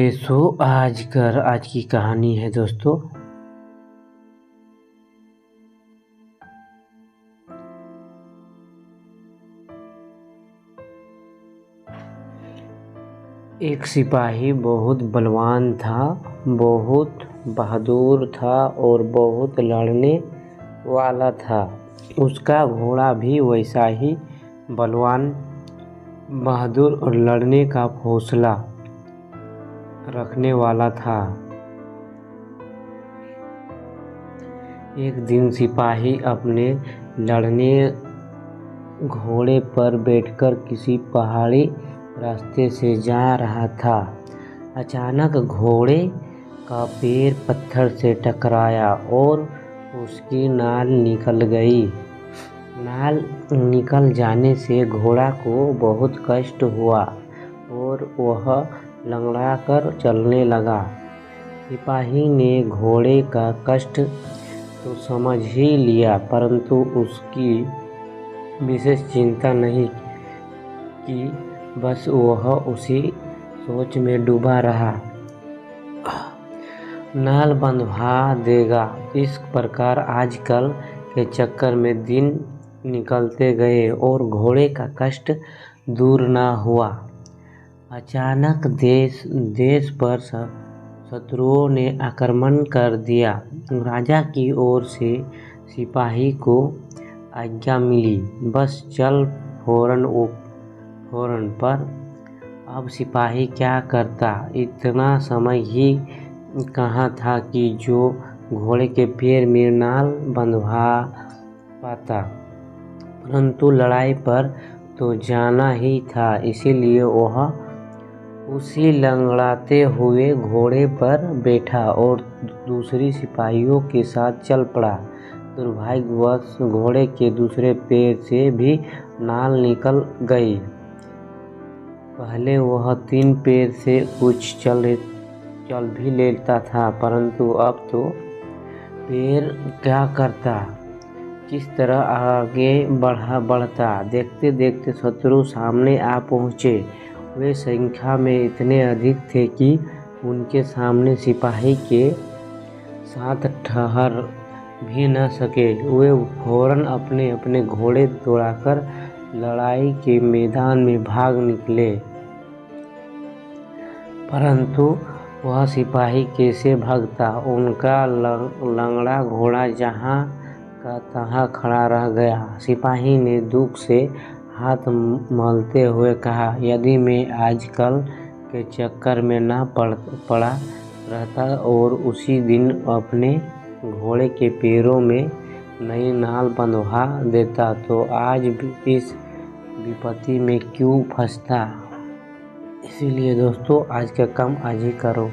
Okay so आज की कहानी है दोस्तों। एक सिपाही बहुत बलवान था, बहुत बहादुर था और बहुत लड़ने वाला था। उसका घोड़ा भी वैसा ही बलवान, बहादुर और लड़ने का हौसला रखने वाला था। एक दिन सिपाही अपने लड़ने घोड़े पर बैठकर किसी पहाड़ी रास्ते से जा रहा था। अचानक घोड़े का पैर पत्थर से टकराया और उसकी नाल निकल गई। नाल निकल जाने से घोड़ा को बहुत कष्ट हुआ और वह लंगड़ाकर चलने लगा। सिपाही ने घोड़े का कष्ट तो समझ ही लिया, परंतु उसकी विशेष चिंता नहीं की। बस वह उसी सोच में डूबा रहा, नाल बंधवा देगा। इस प्रकार आजकल के चक्कर में दिन निकलते गए और घोड़े का कष्ट दूर न हुआ। अचानक देश पर शत्रुओं ने आक्रमण कर दिया। राजा की ओर से सिपाही को आज्ञा मिली, बस चल फौरन। पर अब सिपाही क्या करता? इतना समय ही कहाँ था कि जो घोड़े के पैर में नाल बंधवा पाता, परंतु लड़ाई पर तो जाना ही था। इसीलिए वह उसी लंगड़ाते हुए घोड़े पर बैठा और दूसरी सिपाहियों के साथ चल पड़ा। दुर्भाग्यवश घोड़े के दूसरे पैर से भी नाल निकल गई। पहले वह 3 पैर से कुछ चल भी लेता था, परंतु अब तो पैर क्या करता, किस तरह आगे बढ़ता। देखते देखते शत्रु सामने आ पहुँचे। वे संख्या में इतने अधिक थे कि उनके सामने सिपाही के साथ ठहर भी न सके। वे फौरन अपने अपने घोड़े दौड़ाकर लड़ाई के मैदान में भाग निकले। परंतु वह सिपाही कैसे भागता? उनका लंगड़ा घोड़ा जहाँ का तहाँ खड़ा रह गया। सिपाही ने दुख से हाथ मलते हुए कहा, यदि मैं आजकल के चक्कर में न पड़ा रहता और उसी दिन अपने घोड़े के पैरों में नई नाल बंधवा देता, तो आज इस विपत्ति में क्यों फंसता। इसीलिए दोस्तों, आज का काम आज ही करो।